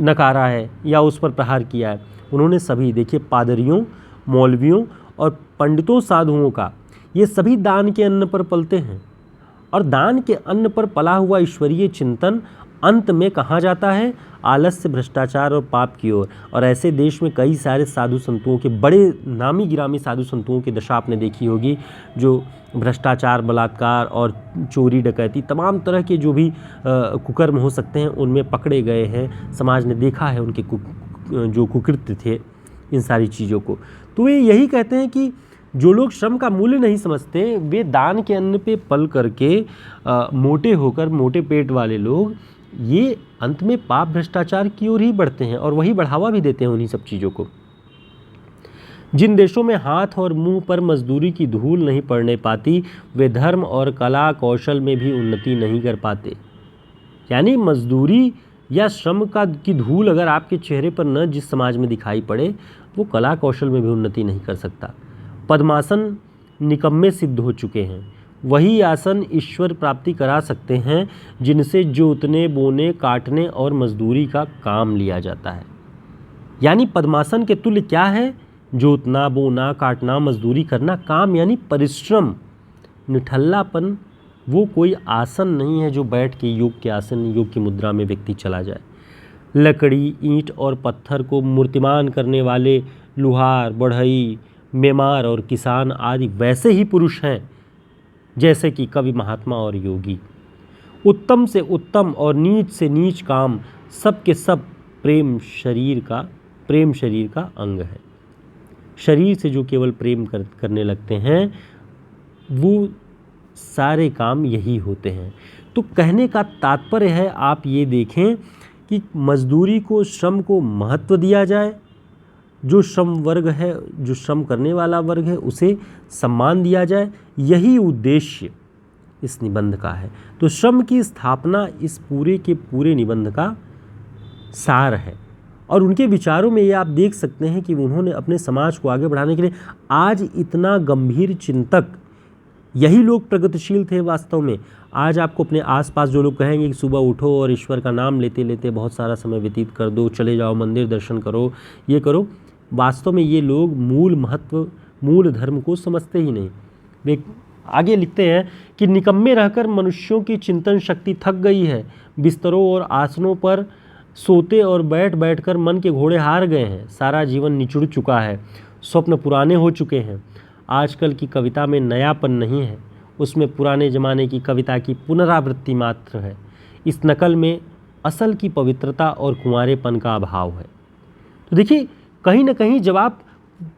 नकारा है या उस पर प्रहार किया है। उन्होंने सभी, देखिए, पादरियों, मौलवियों और पंडितों, साधुओं का, ये सभी दान के अन्न पर पलते हैं। और दान के अन्न पर पला हुआ ईश्वरीय चिंतन अंत में कहाँ जाता है? आलस्य, भ्रष्टाचार और पाप की ओर। और ऐसे देश में कई सारे साधु संतों के, बड़े नामी गिरामी साधु संतों की दशा आपने देखी होगी, जो भ्रष्टाचार, बलात्कार और चोरी डकैती, तमाम तरह के जो भी कुकर्म हो सकते हैं उनमें पकड़े गए हैं। समाज ने देखा है उनके जो कुकृत्य थे, इन सारी चीज़ों को। तो वे यही कहते हैं कि जो लोग श्रम का मूल्य नहीं समझते, वे दान के अन्न पे पल करके मोटे होकर, मोटे पेट वाले लोग, ये अंत में पाप, भ्रष्टाचार की ओर ही बढ़ते हैं और वही बढ़ावा भी देते हैं उन्हीं सब चीज़ों को। जिन देशों में हाथ और मुंह पर मजदूरी की धूल नहीं पड़ने पाती, वे धर्म और कला कौशल में भी उन्नति नहीं कर पाते। यानी मजदूरी या श्रम की धूल अगर आपके चेहरे पर न जिस समाज में दिखाई पड़े, वो कला कौशल में भी उन्नति नहीं कर सकता। पद्मासन निकम्मे सिद्ध हो चुके हैं। वही आसन ईश्वर प्राप्ति करा सकते हैं जिनसे जोतने, बोने, काटने और मजदूरी का काम लिया जाता है। यानी पद्मासन के तुल्य क्या है? जोतना, बोना, काटना, मजदूरी करना, काम यानी परिश्रम। निठल्लापन वो कोई आसन नहीं है जो बैठ के योग के आसन, योग की मुद्रा में व्यक्ति चला जाए। लकड़ी, ईंट और पत्थर को मूर्तिमान करने वाले लुहार, बढ़ई, मेमार और किसान आदि वैसे ही पुरुष हैं जैसे कि कवि, महात्मा और योगी। उत्तम से उत्तम और नीच से नीच काम सब के सब प्रेम शरीर का अंग है। शरीर से जो केवल प्रेम करने लगते हैं, वो सारे काम यही होते हैं। तो कहने का तात्पर्य है, आप ये देखें कि मजदूरी को, श्रम को महत्व दिया जाए। जो श्रम वर्ग है, जो श्रम करने वाला वर्ग है, उसे सम्मान दिया जाए। यही उद्देश्य इस निबंध का है। तो श्रम की स्थापना इस पूरे के पूरे निबंध का सार है। और उनके विचारों में ये आप देख सकते हैं कि उन्होंने अपने समाज को आगे बढ़ाने के लिए, आज इतना गंभीर चिंतक, यही लोग प्रगतिशील थे वास्तव में। आज आपको अपने आसपास जो लोग कहेंगे कि सुबह उठो और ईश्वर का नाम लेते लेते बहुत सारा समय व्यतीत कर दो, चले जाओ मंदिर दर्शन करो, ये करो, वास्तव में ये लोग मूल महत्व, मूल धर्म को समझते ही नहीं। वे आगे लिखते हैं कि निकम्मे रहकर मनुष्यों की चिंतन शक्ति थक गई है। बिस्तरों और आसनों पर सोते और बैठ बैठकर मन के घोड़े हार गए हैं। सारा जीवन निचुड़ चुका है, स्वप्न पुराने हो चुके हैं। आजकल की कविता में नयापन नहीं है, उसमें पुराने ज़माने की कविता की पुनरावृत्ति मात्र है। इस नकल में असल की पवित्रता और कुंवारेपन का अभाव है। तो देखिए, कहीं ना कहीं जब आप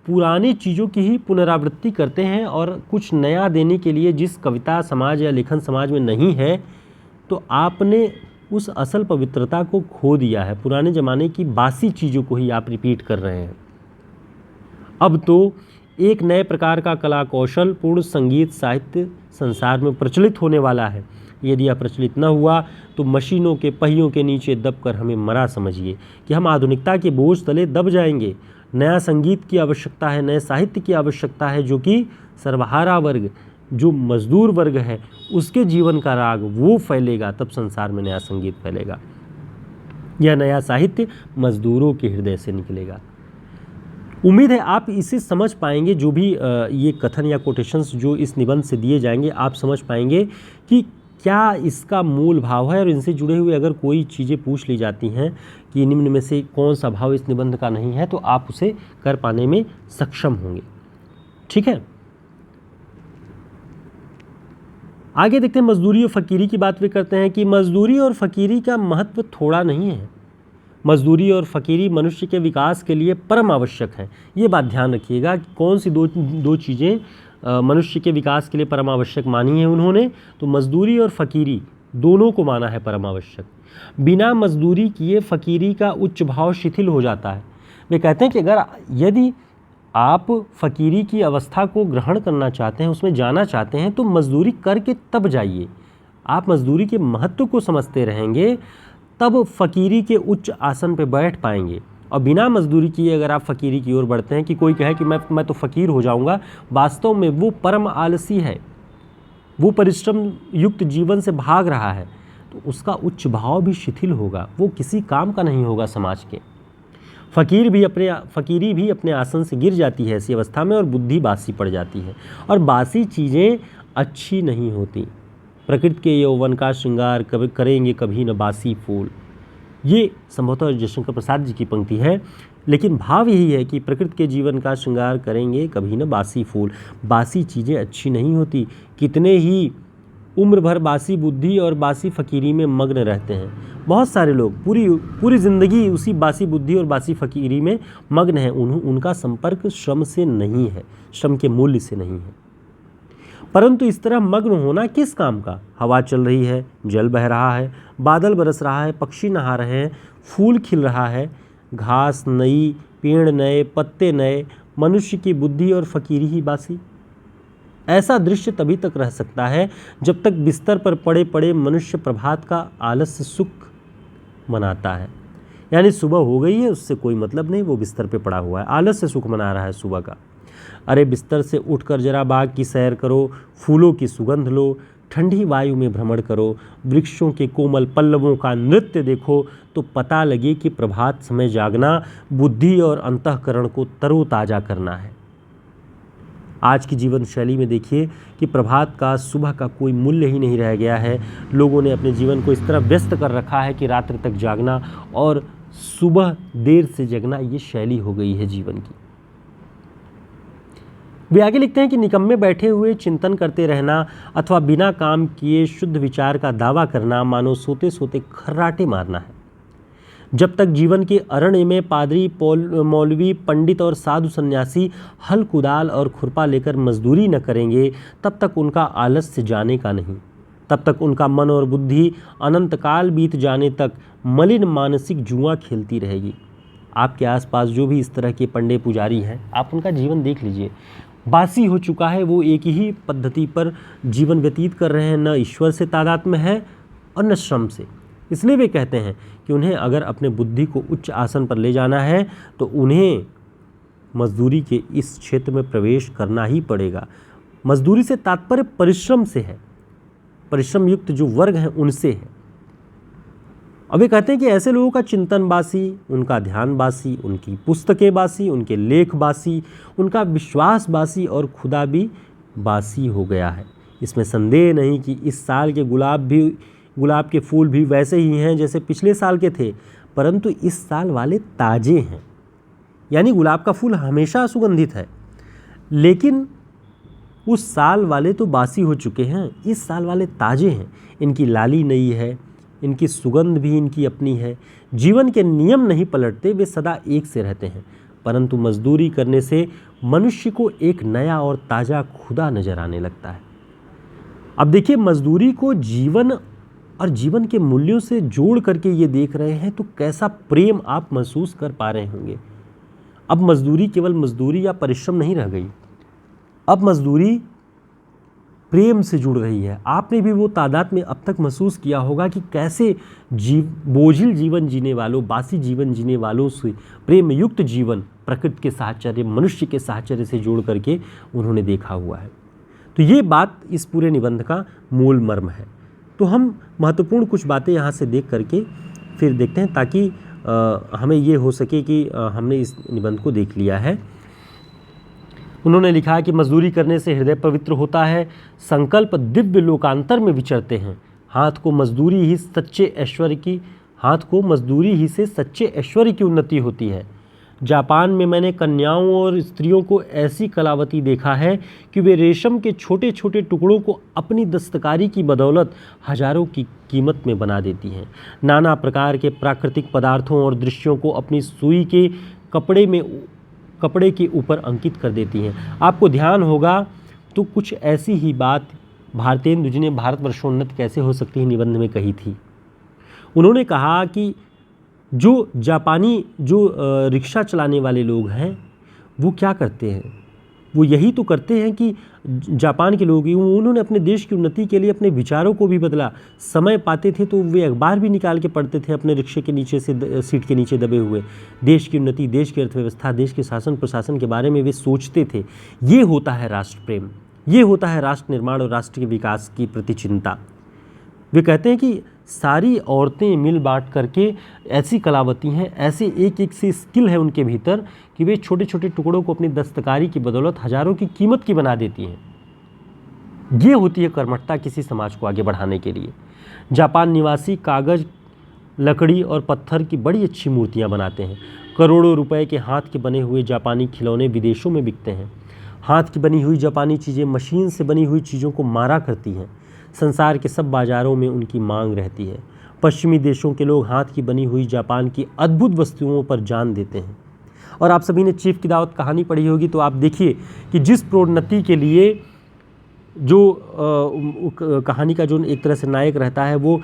पुरानी चीज़ों की ही पुनरावृत्ति करते हैं और कुछ नया देने के लिए जिस कविता समाज या लेखन समाज में नहीं है, तो आपने उस असल पवित्रता को खो दिया है। पुराने ज़माने की बासी चीज़ों को ही आप रिपीट कर रहे हैं। अब तो एक नए प्रकार का कला कौशल पूर्ण संगीत साहित्य संसार में प्रचलित होने वाला है। यदि यह प्रचलित न हुआ तो मशीनों के पहियों के नीचे दबकर हमें मरा समझिए कि हम आधुनिकता के बोझ तले दब जाएंगे। नया संगीत की आवश्यकता है, नए साहित्य की आवश्यकता है, जो कि सर्वहारा वर्ग, जो मजदूर वर्ग है, उसके जीवन का राग वो फैलेगा, तब संसार में नया संगीत फैलेगा। यह नया साहित्य मजदूरों के हृदय से निकलेगा। उम्मीद है आप इसे समझ पाएंगे। जो भी ये कथन या कोटेशंस जो इस निबंध से दिए जाएंगे, आप समझ पाएंगे कि क्या इसका मूल भाव है। और इनसे जुड़े हुए अगर कोई चीज़ें पूछ ली जाती हैं कि निम्न में से कौन सा भाव इस निबंध का नहीं है, तो आप उसे कर पाने में सक्षम होंगे। ठीक है, आगे देखते हैं। मजदूरी और फ़कीरी की बात भी करते हैं कि मजदूरी और फ़कीरी का महत्व थोड़ा नहीं है। मजदूरी और फ़कीरी मनुष्य के विकास के लिए परम आवश्यक है। ये बात ध्यान रखिएगा कि कौन सी दो चीज़ें मनुष्य के विकास के लिए परम आवश्यक मानी है उन्होंने, तो मजदूरी और फ़कीरी दोनों को माना है परम आवश्यक। बिना मजदूरी किए फ़कीरी का उच्च भाव शिथिल हो जाता है। वे कहते हैं कि यदि आप फ़कीरी की अवस्था को ग्रहण करना चाहते हैं, उसमें जाना चाहते हैं, तो मजदूरी करके तब जाइए। आप मजदूरी के महत्व को समझते रहेंगे, तब फ़कीरी के उच्च आसन पर बैठ पाएंगे। और बिना मजदूरी किए अगर आप फ़कीरी की ओर बढ़ते हैं कि कोई कहे कि मैं तो फ़कीर हो जाऊंगा, वास्तव में वो परम आलसी है, वो परिश्रम युक्त जीवन से भाग रहा है, तो उसका उच्च भाव भी शिथिल होगा, वो किसी काम का नहीं होगा समाज के। फ़कीरी भी अपने आसन से गिर जाती है ऐसी अवस्था में, और बुद्धि बासी पड़ जाती है। और बासी चीज़ें अच्छी नहीं होती। प्रकृति के यौवन का श्रृंगार करेंगे कभी न बासी फूल। ये संभवतः जयशंकर प्रसाद जी की पंक्ति है, लेकिन भाव यही है कि प्रकृति के जीवन का श्रृंगार करेंगे कभी न बासी फूल। बासी चीज़ें अच्छी नहीं होती। कितने ही उम्र भर बासी बुद्धि और बासी फ़कीरी में मग्न रहते हैं। बहुत सारे लोग पूरी ज़िंदगी उसी बासी बुद्धि और बासी फ़कीरी में मग्न हैं। उनका संपर्क श्रम से नहीं है, श्रम के मूल्य से नहीं है। परंतु इस तरह मग्न होना किस काम का? हवा चल रही है, जल बह रहा है, बादल बरस रहा है, पक्षी नहा रहे हैं, फूल खिल रहा है, घास नई, पेड़ नए, पत्ते नए, मनुष्य की बुद्धि और फ़कीरी ही बासी। ऐसा दृश्य तभी तक रह सकता है जब तक बिस्तर पर पड़े पड़े मनुष्य प्रभात का आलस्य सुख मनाता है। यानी सुबह हो गई है, उससे कोई मतलब नहीं, वो बिस्तर पे पड़ा हुआ है, आलस्य सुख मना रहा है सुबह का। अरे बिस्तर से उठकर जरा बाग की सैर करो, फूलों की सुगंध लो, ठंडी वायु में भ्रमण करो, वृक्षों के कोमल पल्लवों का नृत्य देखो, तो पता लगे कि प्रभात समय जागना बुद्धि और अंतःकरण को तरोताज़ा करना है। आज की जीवन शैली में देखिए कि प्रभात का, सुबह का कोई मूल्य ही नहीं रह गया है। लोगों ने अपने जीवन को इस तरह व्यस्त कर रखा है कि रात्रि तक जागना और सुबह देर से जगना, ये शैली हो गई है जीवन की। वे आगे लिखते हैं कि निकम्मे बैठे हुए चिंतन करते रहना अथवा बिना काम किए शुद्ध विचार का दावा करना मानो सोते सोते खर्राटे मारना है। जब तक जीवन के अरण्य में पादरी, मौलवी, पंडित और साधु सन्यासी हल, कुदाल और खुरपा लेकर मजदूरी न करेंगे, तब तक उनका आलस्य जाने का नहीं। तब तक उनका मन और बुद्धि अनंत काल बीत जाने तक मलिन मानसिक जुआ खेलती रहेगी। आपके आसपास जो भी इस तरह के पंडे पुजारी हैं, आप उनका जीवन देख लीजिए, बासी हो चुका है। वो एक ही पद्धति पर जीवन व्यतीत कर रहे हैं, न ईश्वर से तादात्म्य है और न श्रम से। इसलिए वे कहते हैं कि उन्हें अगर अपने बुद्धि को उच्च आसन पर ले जाना है तो उन्हें मजदूरी के इस क्षेत्र में प्रवेश करना ही पड़ेगा। मजदूरी से तात्पर्य परिश्रम से है, परिश्रम युक्त जो वर्ग हैं उनसे है। अब वे कहते हैं कि ऐसे लोगों का चिंतन बासी, उनका ध्यान बासी, उनकी पुस्तकें बासी, उनके लेख बासी, उनका विश्वास बासी और खुदा भी बासी हो गया है। इसमें संदेह नहीं कि इस साल के गुलाब के फूल भी वैसे ही हैं जैसे पिछले साल के थे, परंतु इस साल वाले ताज़े हैं। यानी गुलाब का फूल हमेशा सुगंधित है, लेकिन उस साल वाले तो बासी हो चुके हैं, इस साल वाले ताज़े हैं। इनकी लाली नई है, इनकी सुगंध भी इनकी अपनी है। जीवन के नियम नहीं पलटते, वे सदा एक से रहते हैं, परंतु मजदूरी करने से मनुष्य को एक नया और ताज़ा खुदा नजर आने लगता है। अब देखिए, मजदूरी को जीवन और जीवन के मूल्यों से जोड़ करके ये देख रहे हैं तो कैसा प्रेम आप महसूस कर पा रहे होंगे। अब मजदूरी केवल मजदूरी या परिश्रम नहीं रह गई, अब मजदूरी प्रेम से जुड़ रही है। आपने भी वो तादाद में अब तक महसूस किया होगा कि कैसे बोझिल जीवन जीने वालों, बासी जीवन जीने वालों से प्रेम युक्त जीवन प्रकृति के साहचर्य, मनुष्य के साहचर्य से जोड़ करके उन्होंने देखा हुआ है। तो ये बात इस पूरे निबंध का मूल मर्म है। तो हम महत्वपूर्ण कुछ बातें यहाँ से देख करके फिर देखते हैं, ताकि हमें ये हो सके कि हमने इस निबंध को देख लिया है। उन्होंने लिखा है कि मजदूरी करने से हृदय पवित्र होता है, संकल्प दिव्य लोकांतर में विचरते हैं, हाथ को मजदूरी ही से सच्चे ऐश्वर्य की उन्नति होती है। जापान में मैंने कन्याओं और स्त्रियों को ऐसी कलावती देखा है कि वे रेशम के छोटे छोटे टुकड़ों को अपनी दस्तकारी की बदौलत हजारों की कीमत में बना देती हैं। नाना प्रकार के प्राकृतिक पदार्थों और दृश्यों को अपनी सुई के कपड़े के ऊपर अंकित कर देती हैं। आपको ध्यान होगा तो कुछ ऐसी ही बात भारतेंदु जी ने भारतवर्षोन्नति कैसे हो सकती है निबंध में कही थी। उन्होंने कहा कि जो जापानी रिक्शा चलाने वाले लोग हैं वो क्या करते हैं, वो यही तो करते हैं कि जापान के लोग उन्होंने अपने देश की उन्नति के लिए अपने विचारों को भी बदला। समय पाते थे तो वे अखबार भी निकाल के पढ़ते थे अपने रिक्शे के नीचे से, सीट के नीचे दबे हुए। देश की उन्नति, देश की अर्थव्यवस्था, देश के शासन प्रशासन के बारे में वे सोचते थे। ये होता है राष्ट्र प्रेम, ये होता है राष्ट्र निर्माण और राष्ट्र के विकास की प्रति चिंता। वे कहते हैं कि सारी औरतें मिल बांट करके ऐसी कलावती हैं, ऐसे एक एक सी स्किल है उनके भीतर कि वे छोटे छोटे टुकड़ों को अपनी दस्तकारी की बदौलत हजारों की कीमत की बना देती हैं। ये होती है कर्मठता किसी समाज को आगे बढ़ाने के लिए। जापान निवासी कागज, लकड़ी और पत्थर की बड़ी अच्छी मूर्तियां बनाते हैं। करोड़ों रुपए के हाथ के बने हुए जापानी खिलौने विदेशों में बिकते हैं। हाथ की बनी हुई जापानी चीज़ें मशीन से बनी हुई चीज़ों को मारा करती हैं। संसार के सब बाज़ारों में उनकी मांग रहती है। पश्चिमी देशों के लोग हाथ की बनी हुई जापान की अद्भुत वस्तुओं पर जान देते हैं। और आप सभी ने चीफ की दावत कहानी पढ़ी होगी, तो आप देखिए कि जिस प्रोन्नति के लिए जो कहानी का जो एक तरह से नायक रहता है वो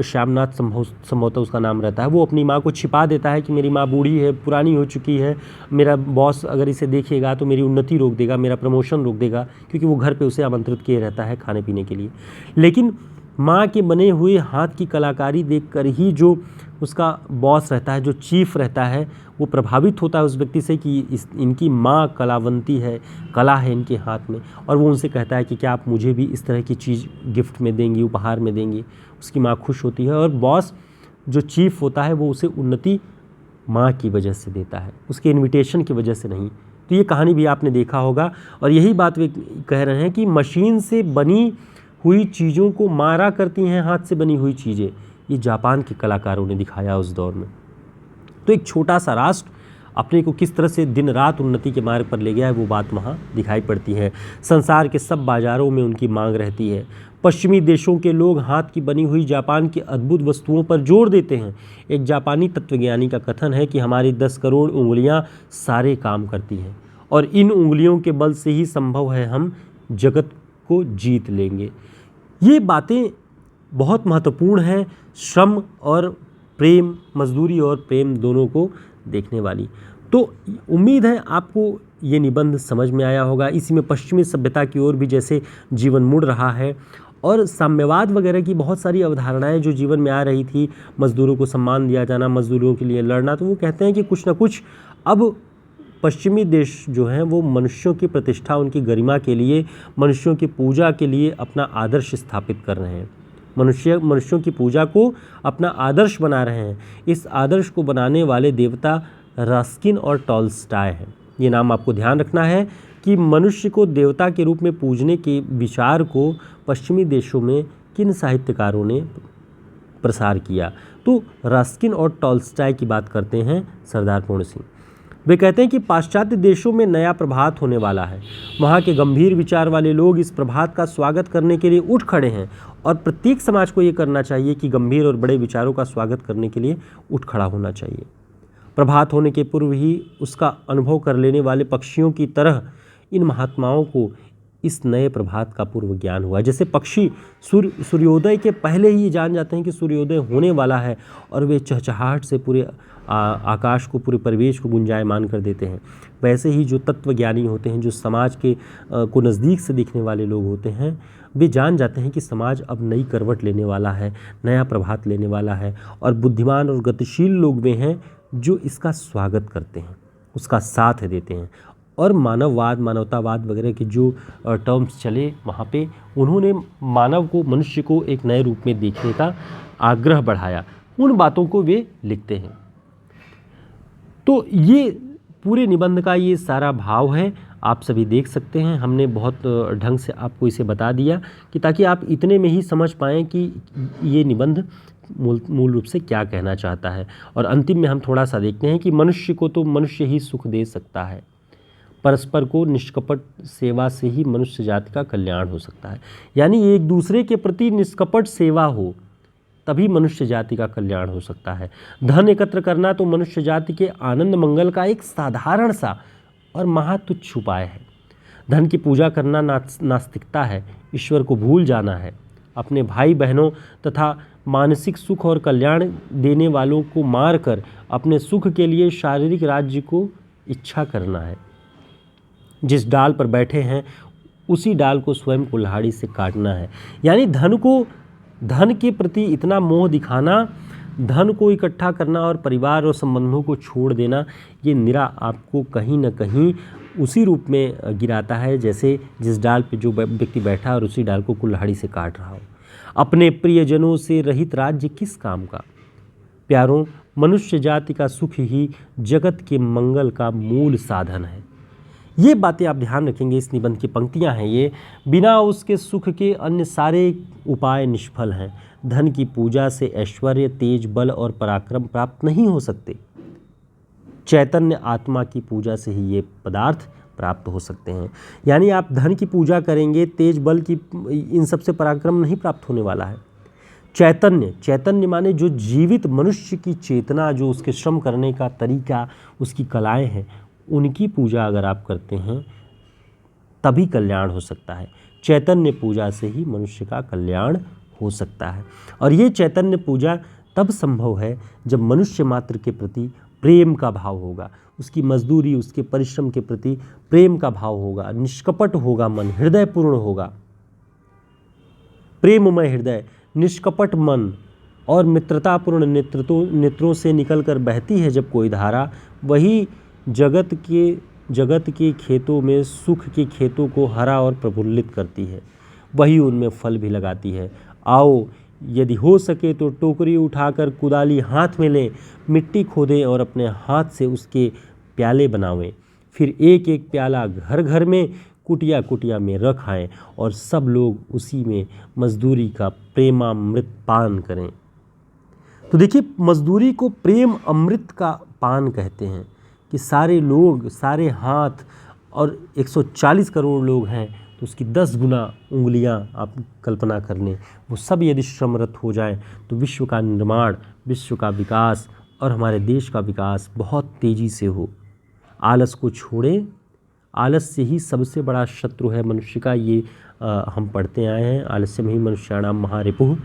श्यामनाथ संभवतः उसका नाम रहता है, वो अपनी माँ को छिपा देता है कि मेरी माँ बूढ़ी है, पुरानी हो चुकी है, मेरा बॉस अगर इसे देखेगा तो मेरी उन्नति रोक देगा, मेरा प्रमोशन रोक देगा, क्योंकि वो घर पे उसे आमंत्रित किए रहता है खाने पीने के लिए। लेकिन माँ के बने हुए हाथ की कलाकारी देखकर ही जो उसका बॉस रहता है, जो चीफ रहता है, वो प्रभावित होता है उस व्यक्ति से कि इनकी माँ कलावंती है, कला है इनके हाथ में, और वो उनसे कहता है कि क्या आप मुझे भी इस तरह की चीज़ गिफ्ट में देंगी, उपहार में देंगी। उसकी माँ खुश होती है और बॉस जो चीफ होता है वो उसे उन्नति माँ की वजह से देता है, उसके इन्विटेशन की वजह से नहीं। तो ये कहानी भी आपने देखा होगा, और यही बात वे कह रहे हैं कि मशीन से बनी हुई चीज़ों को मारा करती हैं हाथ से बनी हुई चीज़ें। ये जापान के कलाकारों ने दिखाया उस दौर में। तो एक छोटा सा राष्ट्र अपने को किस तरह से दिन रात उन्नति के मार्ग पर ले गया है, वो बात वहाँ दिखाई पड़ती है। संसार के सब बाज़ारों में उनकी मांग रहती है। पश्चिमी देशों के लोग हाथ की बनी हुई जापान की अद्भुत वस्तुओं पर जोर देते हैं। एक जापानी तत्वज्ञानी का कथन है कि हमारी 10 करोड़ उंगलियाँ सारे काम करती हैं, और इन उंगलियों के बल से ही संभव है हम जगत को जीत लेंगे। ये बातें बहुत महत्वपूर्ण हैं, श्रम और प्रेम, मजदूरी और प्रेम दोनों को देखने वाली। तो उम्मीद है आपको ये निबंध समझ में आया होगा। इसी में पश्चिमी सभ्यता की ओर भी जैसे जीवन मुड़ रहा है, और साम्यवाद वगैरह की बहुत सारी अवधारणाएं जो जीवन में आ रही थी, मजदूरों को सम्मान दिया जाना, मजदूरों के लिए लड़ना, तो वो कहते हैं कि कुछ ना कुछ अब पश्चिमी देश जो हैं वो मनुष्यों की प्रतिष्ठा, उनकी गरिमा के लिए, मनुष्यों की पूजा के लिए अपना आदर्श स्थापित कर रहे हैं। मनुष्यों की पूजा को अपना आदर्श बना रहे हैं। इस आदर्श को बनाने वाले देवता रस्किन और टॉल्स्टॉय हैं। ये नाम आपको ध्यान रखना है। कि मनुष्य को देवता के रूप में पूजने के विचार को पश्चिमी देशों में किन साहित्यकारों ने प्रसार किया। तो रस्किन और टॉल्स्टॉय की बात करते हैं सरदार पूर्ण सिंह। वे कहते हैं कि पाश्चात्य देशों में नया प्रभात होने वाला है। वहाँ के गंभीर विचार वाले लोग इस प्रभात का स्वागत करने के लिए उठ खड़े हैं और प्रत्येक समाज को ये करना चाहिए कि गंभीर और बड़े विचारों का स्वागत करने के लिए उठ खड़ा होना चाहिए। प्रभात होने के पूर्व ही उसका अनुभव कर लेने वाले पक्षियों की तरह इन महात्माओं को इस नए प्रभात का पूर्व ज्ञान हुआ। जैसे पक्षी सूर्योदय के पहले ही जान जाते हैं कि सूर्योदय होने वाला है और वे चहचहाहट से पूरे आकाश को, पूरे परिवेश को गुंजायमान कर देते हैं, वैसे ही जो तत्वज्ञानी होते हैं, जो समाज के को नज़दीक से देखने वाले लोग होते हैं, वे जान जाते हैं कि समाज अब नई करवट लेने वाला है, नया प्रभात लेने वाला है। और बुद्धिमान और गतिशील लोग वे हैं जो इसका स्वागत करते हैं, उसका साथ देते हैं। और मानववाद, मानवतावाद वगैरह के जो टर्म्स चले वहाँ पे उन्होंने मानव को, मनुष्य को एक नए रूप में देखने का आग्रह बढ़ाया। उन बातों को वे लिखते हैं। तो ये पूरे निबंध का ये सारा भाव है, आप सभी देख सकते हैं। हमने बहुत ढंग से आपको इसे बता दिया कि ताकि आप इतने में ही समझ पाएँ कि ये निबंध मूल रूप से क्या कहना चाहता है। और अंतिम में हम थोड़ा सा देखते हैं कि मनुष्य को तो मनुष्य ही सुख दे सकता है, परस्पर को निष्कपट सेवा से ही मनुष्य जाति का कल्याण हो सकता है। यानी एक दूसरे के प्रति निष्कपट सेवा हो तभी मनुष्य जाति का कल्याण हो सकता है। धन एकत्र करना तो मनुष्य जाति के आनंद मंगल का एक साधारण सा और महातुच्छ उपाय है। धन की पूजा करना नास्तिकता है, ईश्वर को भूल जाना है। अपने भाई बहनों तथा मानसिक सुख और कल्याण देने वालों को मारकर अपने सुख के लिए शारीरिक राज्य को इच्छा करना है। जिस डाल पर बैठे हैं उसी डाल को स्वयं कुल्हाड़ी से काटना है। यानी धन के प्रति इतना मोह दिखाना, धन को इकट्ठा करना और परिवार और संबंधों को छोड़ देना, ये निरा आपको कहीं न कहीं उसी रूप में गिराता है जैसे जिस डाल पे जो व्यक्ति बैठा और उसी डाल को कुल्हाड़ी से काट रहा हो। अपने प्रियजनों से रहित राज्य किस काम का। प्यारों, मनुष्य जाति का सुख ही जगत के मंगल का मूल साधन है। ये बातें आप ध्यान रखेंगे। इस निबंध की पंक्तियां हैं ये। बिना उसके सुख के अन्य सारे उपाय निष्फल हैं। धन की पूजा से ऐश्वर्य, तेज, बल और पराक्रम प्राप्त नहीं हो सकते। चैतन्य आत्मा की पूजा से ही ये पदार्थ प्राप्त हो सकते हैं। यानी आप धन की पूजा करेंगे, तेज बल की, इन सब से पराक्रम नहीं प्राप्त होने वाला है। चैतन्य माने जो जीवित मनुष्य की चेतना, जो उसके श्रम करने का तरीका, उसकी कलाएं हैं, उनकी पूजा अगर आप करते हैं तभी कल्याण हो सकता है। चैतन्य पूजा से ही मनुष्य का कल्याण हो सकता है। और ये चैतन्य पूजा तब संभव है जब मनुष्य मात्र के प्रति प्रेम का भाव होगा, उसकी मजदूरी, उसके परिश्रम के प्रति प्रेम का भाव होगा, निष्कपट होगा मन, हृदयपूर्ण होगा। प्रेममय हृदय, निष्कपट मन और मित्रतापूर्ण नेत्रों से निकलकर बहती है जब कोई धारा, वही जगत के खेतों में सुख के खेतों को हरा और प्रफुल्लित करती है, वही उनमें फल भी लगाती है। आओ, यदि हो सके तो टोकरी उठाकर कुदाली हाथ में लें, मिट्टी खोदें और अपने हाथ से उसके प्याले बनावें। फिर एक एक प्याला घर घर में, कुटिया कुटिया में रख आएँ और सब लोग उसी में मजदूरी का प्रेमामृत पान करें। तो देखिए, मजदूरी को प्रेम अमृत का पान कहते हैं कि सारे लोग, सारे हाथ, और 140 करोड़ लोग हैं तो उसकी 10 गुना उंगलियां आप कल्पना कर लें, वो सब यदि श्रमरत हो जाएं तो विश्व का निर्माण, विश्व का विकास और हमारे देश का विकास बहुत तेज़ी से हो। आलस को छोड़ें, आलस से ही सबसे बड़ा शत्रु है मनुष्य का, ये हम पढ़ते आए हैं, आलस्यम ही मनुष्याणाम महारिपुः।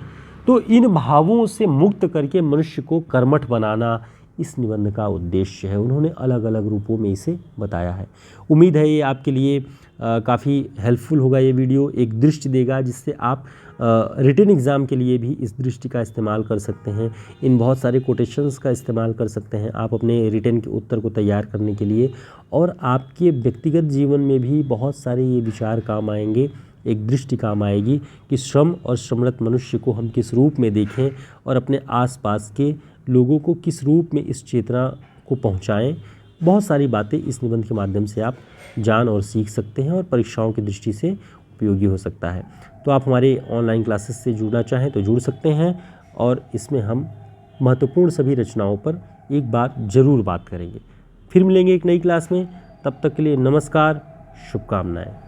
तो इन भावों से मुक्त करके मनुष्य को कर्मठ बनाना इस निबंध का उद्देश्य है। उन्होंने अलग अलग रूपों में इसे बताया है। उम्मीद है ये आपके लिए काफ़ी हेल्पफुल होगा। ये वीडियो एक दृष्टि देगा जिससे आप रिटन एग्ज़ाम के लिए भी इस दृष्टि का इस्तेमाल कर सकते हैं। इन बहुत सारे कोटेशंस का इस्तेमाल कर सकते हैं आप अपने रिटन के उत्तर को तैयार करने के लिए, और आपके व्यक्तिगत जीवन में भी बहुत सारे ये विचार काम आएंगे। एक दृष्टि काम आएगी कि श्रम और श्रमरत मनुष्य को हम किस रूप में देखें और अपने आसपास के लोगों को किस रूप में इस चेतना को पहुंचाएं, बहुत सारी बातें इस निबंध के माध्यम से आप जान और सीख सकते हैं और परीक्षाओं की दृष्टि से उपयोगी हो सकता है। तो आप हमारे ऑनलाइन क्लासेस से जुड़ना चाहें तो जुड़ सकते हैं और इसमें हम महत्वपूर्ण सभी रचनाओं पर एक बार ज़रूर बात करेंगे। फिर मिलेंगे एक नई क्लास में, तब तक के लिए नमस्कार, शुभकामनाएं।